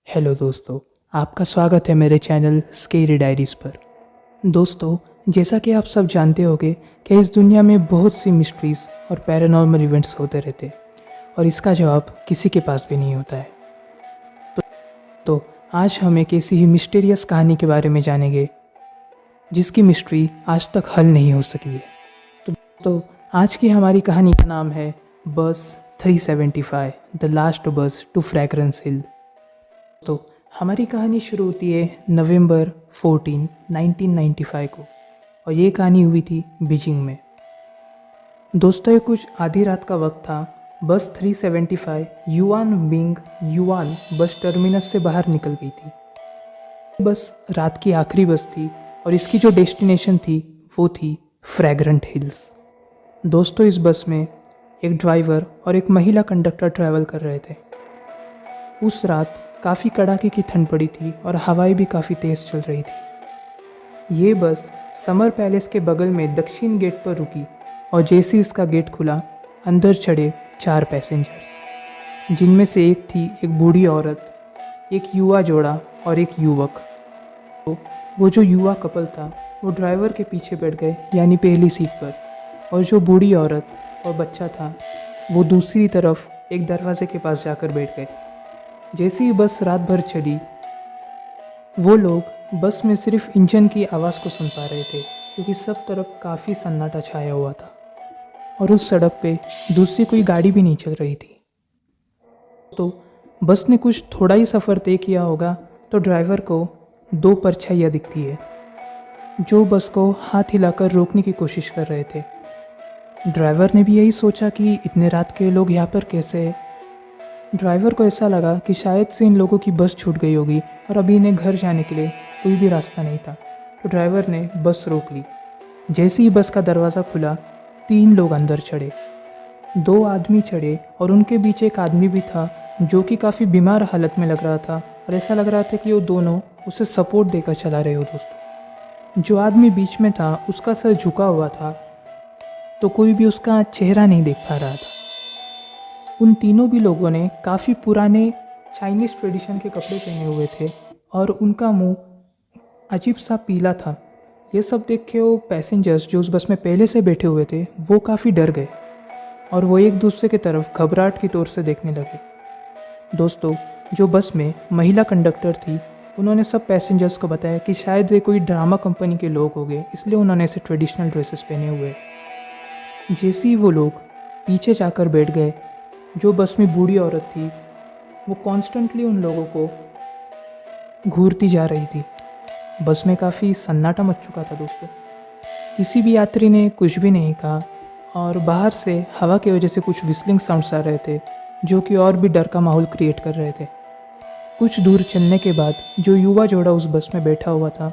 Hello दोस्तों, आपका स्वागत है मेरे चैनल स्केरी डायरीज़ पर। दोस्तों, जैसा कि आप सब जानते होंगे कि इस दुनिया में बहुत सी मिस्ट्रीज़ और पैरानॉर्मल इवेंट्स होते रहते हैं और इसका जवाब किसी के पास भी नहीं होता है। तो आज हम एक ऐसी ही मिस्टीरियस कहानी के बारे में जानेंगे जिसकी मिस्ट्री आज तक हल नहीं हो सकी है। तो आज की हमारी कहानी का नाम है बस 375 द लास्ट बस टू फ्रैग्रेंस हिल। तो हमारी कहानी शुरू होती है नवंबर 14, 1995 को और ये कहानी हुई थी बीजिंग में। दोस्तों, ये कुछ आधी रात का वक्त था। बस 375 yuan Ming yuan bus terminus से बाहर निकल गई थी। बस रात की आखिरी बस थी और इसकी जो डेस्टिनेशन थी वो थी फ्रैग्रेंट हिल्स। दोस्तों, इस बस में एक ड्राइवर और एक महिला कंडक्टर ट्रैवल कर रहे थे। उस रात काफ़ी कड़ाके की ठंड पड़ी थी और हवाएं भी काफ़ी तेज़ चल रही थी। ये बस समर पैलेस के बगल में दक्षिण गेट पर रुकी और जैसे इसका गेट खुला, अंदर चढ़े 4 पैसेंजर्स, जिनमें से एक थी एक बूढ़ी औरत, एक युवा जोड़ा और एक युवक। तो वो जो युवा कपल था वो ड्राइवर के पीछे बैठ गए, यानी पहली सीट पर, और जो बूढ़ी औरत और बच्चा था वो दूसरी तरफ एक दरवाजे के पास जाकर बैठ गए। जैसे ही बस रात भर चली, वो लोग बस में सिर्फ इंजन की आवाज़ को सुन पा रहे थे क्योंकि सब तरफ काफ़ी सन्नाटा छाया हुआ था और उस सड़क पे दूसरी कोई गाड़ी भी नहीं चल रही थी। तो बस ने कुछ थोड़ा ही सफ़र तय किया होगा तो ड्राइवर को 2 परछाइयाँ दिखती है जो बस को हाथ हिलाकर रोकने की कोशिश कर रहे थे। ड्राइवर ने भी यही सोचा कि इतने रात के लोग यहाँ पर कैसे हैं। ड्राइवर को ऐसा लगा कि शायद से इन लोगों की बस छूट गई होगी और अभी इन्हें घर जाने के लिए कोई भी रास्ता नहीं था, तो ड्राइवर ने बस रोक ली। जैसे ही बस का दरवाज़ा खुला, 3 लोग अंदर चढ़े। 2 आदमी चढ़े और उनके बीच एक आदमी भी था जो कि काफ़ी बीमार हालत में लग रहा था और ऐसा लग रहा था कि वो दोनों उसे सपोर्ट देकर चला रहे हो। दोस्तों, जो आदमी बीच में था उसका सर झुका हुआ था तो कोई भी उसका चेहरा नहीं देख पा रहा था। उन तीनों भी लोगों ने काफ़ी पुराने चाइनीज़ ट्रेडिशन के कपड़े पहने हुए थे और उनका मुंह अजीब सा पीला था। ये सब देख के वो पैसेंजर्स जो उस बस में पहले से बैठे हुए थे वो काफ़ी डर गए और वो एक दूसरे की तरफ घबराहट की तौर से देखने लगे। दोस्तों, जो बस में महिला कंडक्टर थी उन्होंने सब पैसेंजर्स को बताया कि शायद ये कोई ड्रामा कंपनी के लोग हो गए, इसलिए उन्होंने ऐसे ट्रेडिशनल ड्रेसेस पहने हुए। जैसे ही वो लोग पीछे जाकर बैठ गए, जो बस में बूढ़ी औरत थी वो कॉन्स्टेंटली उन लोगों को घूरती जा रही थी। बस में काफ़ी सन्नाटा मच चुका था। दोस्तों, किसी भी यात्री ने कुछ भी नहीं कहा और बाहर से हवा की वजह से कुछ विस्लिंग साउंड्स आ रहे थे जो कि और भी डर का माहौल क्रिएट कर रहे थे। कुछ दूर चलने के बाद जो युवा जोड़ा उस बस में बैठा हुआ था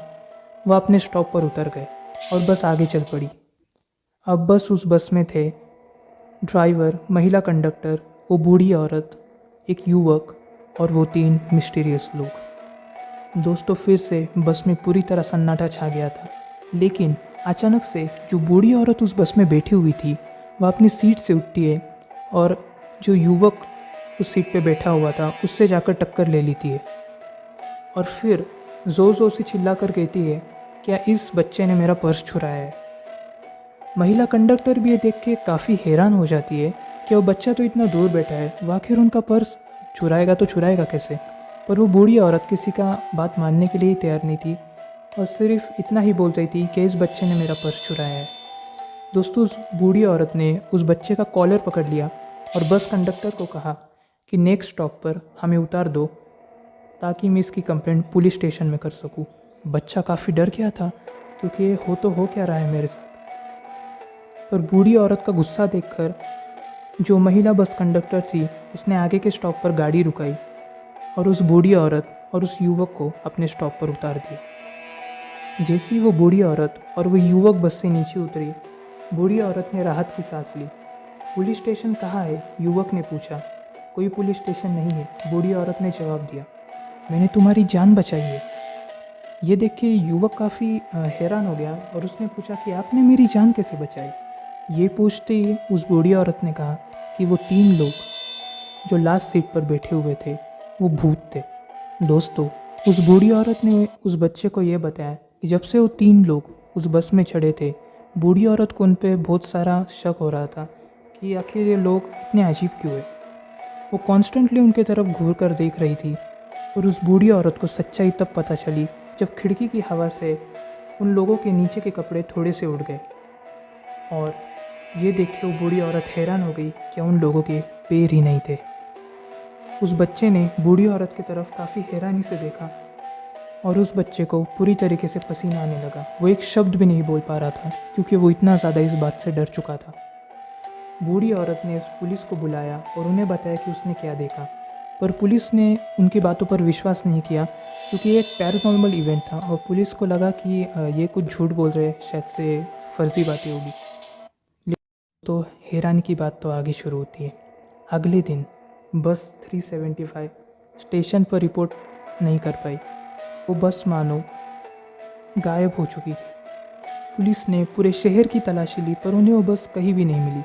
वह अपने स्टॉप पर उतर गए और बस आगे चल पड़ी। अब उस बस में थे ड्राइवर, महिला कंडक्टर, वो बूढ़ी औरत, एक युवक और वो 3 मिस्टीरियस लोग। दोस्तों, फिर से बस में पूरी तरह सन्नाटा छा गया था, लेकिन अचानक से जो बूढ़ी औरत उस बस में बैठी हुई थी वह अपनी सीट से उठती है और जो युवक उस सीट पे बैठा हुआ था उससे जाकर टक्कर ले लेती है और फिर ज़ोर ज़ोर से चिल्ला कर कहती है, क्या इस बच्चे ने मेरा पर्स चुराया है। महिला कंडक्टर भी ये देख के काफ़ी हैरान हो जाती है कि वो बच्चा तो इतना दूर बैठा है, वो आखिर उनका पर्स चुराएगा तो चुराएगा कैसे। पर वो बूढ़ी औरत किसी का बात मानने के लिए ही तैयार नहीं थी और सिर्फ इतना ही बोल रही थी कि इस बच्चे ने मेरा पर्स चुराया है। दोस्तों, उस बूढ़ी औरत ने उस बच्चे का कॉलर पकड़ लिया और बस कंडक्टर को कहा कि नेक्स्ट स्टॉप पर हमें उतार दो ताकि मैं इसकी कंप्लेंट पुलिस स्टेशन में कर सकूं। बच्चा काफ़ी डर गया था क्योंकि ये हो क्या रहा है मेरे साथ। पर बूढ़ी औरत का गुस्सा देखकर जो महिला बस कंडक्टर थी उसने आगे के स्टॉप पर गाड़ी रुकाई और उस बूढ़ी औरत और उस युवक को अपने स्टॉप पर उतार दिया। जैसे ही वो बूढ़ी औरत और वो युवक बस से नीचे उतरी, बूढ़ी औरत ने राहत की सांस ली। पुलिस स्टेशन कहाँ है? युवक ने पूछा। कोई पुलिस स्टेशन नहीं है, बूढ़ी औरत ने जवाब दिया। मैंने तुम्हारी जान बचाई है। ये देख के युवक काफ़ी हैरान हो गया और उसने पूछा कि आपने मेरी जान कैसे बचाई। ये पूछते ही उस बूढ़ी औरत ने कहा कि वो 3 लोग जो लास्ट सीट पर बैठे हुए थे वो भूत थे। दोस्तों, उस बूढ़ी औरत ने उस बच्चे को ये बताया कि जब से वो 3 लोग उस बस में चढ़े थे, बूढ़ी औरत को उन पे बहुत सारा शक हो रहा था कि आखिर ये लोग इतने अजीब क्यों है। वो कॉन्स्टेंटली उनकी तरफ घूर कर देख रही थी और उस बूढ़ी औरत को सच्चाई तब पता चली जब खिड़की की हवा से उन लोगों के नीचे के कपड़े थोड़े से उड़ गए। और ये देख के वो बूढ़ी औरत हैरान हो गई कि उन लोगों के पैर ही नहीं थे। उस बच्चे ने बूढ़ी औरत की तरफ काफ़ी हैरानी से देखा और उस बच्चे को पूरी तरीके से पसीना आने लगा। वो एक शब्द भी नहीं बोल पा रहा था क्योंकि वो इतना ज़्यादा इस बात से डर चुका था। बूढ़ी औरत ने उस पुलिस को बुलाया और उन्हें बताया कि उसने क्या देखा, पर पुलिस ने उनकी बातों पर विश्वास नहीं किया क्योंकि ये एक पैरानॉर्मल इवेंट था और पुलिस को लगा कि ये कुछ झूठ बोल रहे हैं, शायद से फर्जी बातें होगी। तो हैरानी की बात तो आगे शुरू होती है। अगले दिन बस 375 स्टेशन पर रिपोर्ट नहीं कर पाई। वो बस मानो गायब हो चुकी थी। पुलिस ने पूरे शहर की तलाशी ली पर उन्हें वो बस कहीं भी नहीं मिली।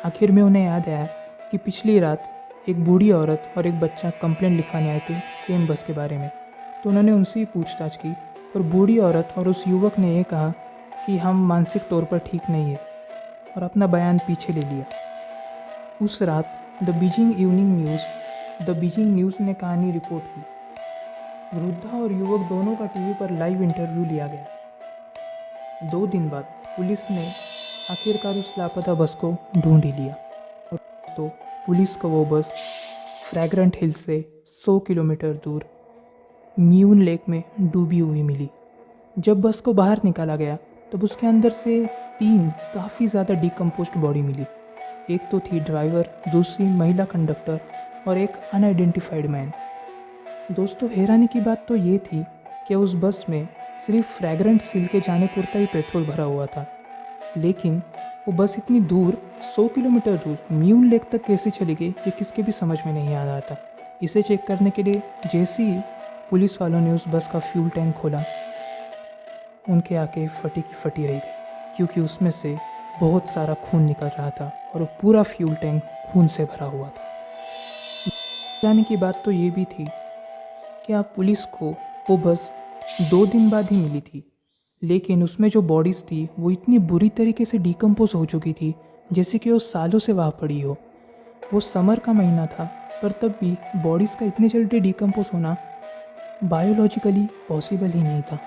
आखिर में उन्हें याद आया कि पिछली रात एक बूढ़ी औरत और एक बच्चा कंप्लेंट लिखवाने आए थे सेम बस के बारे में। तो उन्होंने उनसे ही पूछताछ की और बूढ़ी औरत और उस युवक ने ये कहा कि हम मानसिक तौर पर ठीक नहीं है और अपना बयान पीछे ले लिया। उस रात द बीजिंग न्यूज़ ने कहानी रिपोर्ट की। वृद्धा और युवक दोनों का टीवी पर लाइव इंटरव्यू लिया गया। 2 दिन बाद पुलिस ने आखिरकार उस लापता बस को ढूंढ ही लिया। और तो पुलिस को वो बस फ्रैग्रेंट हिल से 100 किलोमीटर दूर म्यून लेक में डूबी हुई मिली। जब बस को बाहर निकाला गया तब उसके अंदर से 3 काफ़ी ज़्यादा डिकम्पोज्ड बॉडी मिली। एक तो थी ड्राइवर, दूसरी महिला कंडक्टर और एक अनआइडेंटिफाइड मैन। दोस्तों, हैरानी की बात तो ये थी कि उस बस में सिर्फ फ्रैग्रेंट हिल के जाने पुरता ही पेट्रोल भरा हुआ था, लेकिन वो बस इतनी दूर 100 किलोमीटर दूर म्यून लेक तक कैसे चली गई ये किसके भी समझ में नहीं आ रहा था। इसे चेक करने के लिए जैसे ही पुलिस वालों ने उस बस का फ्यूल टैंक खोला, उनके आंखें फटी की फटी रह गई क्योंकि उसमें से बहुत सारा खून निकल रहा था और वो पूरा फ्यूल टैंक खून से भरा हुआ था। जाने की बात तो ये भी थी कि आप पुलिस को वो बस 2 दिन बाद ही मिली थी, लेकिन उसमें जो बॉडीज़ थी वो इतनी बुरी तरीके से डिकम्पोज हो चुकी थी जैसे कि वो सालों से वहाँ पड़ी हो। वो समर का महीना था पर तब भी बॉडीज़ का इतने जल्दी डिकम्पोज होना बायोलॉजिकली पॉसिबल ही नहीं था।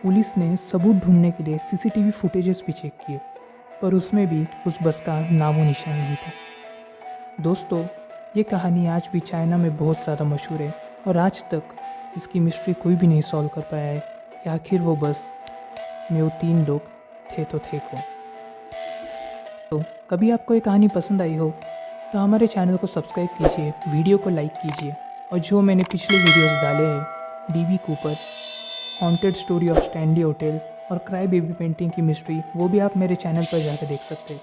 पुलिस ने सबूत ढूंढने के लिए सीसीटीवी फुटेजेस भी चेक किए पर उसमें भी उस बस का नामो निशान नहीं था। दोस्तों, ये कहानी आज भी चाइना में बहुत ज़्यादा मशहूर है और आज तक इसकी मिस्ट्री कोई भी नहीं सॉल्व कर पाया है कि आखिर वो बस में वो 3 लोग थे तो थे कौन। तो कभी आपको ये कहानी पसंद आई हो तो हमारे चैनल को सब्सक्राइब कीजिए, वीडियो को लाइक कीजिए और जो मैंने पिछले वीडियोस डाले हैं dB Cooper, haunted story of Stanley hotel और क्राई बेबी पेंटिंग की मिस्ट्री, वो भी आप मेरे चैनल पर जाकर देख सकते हैं।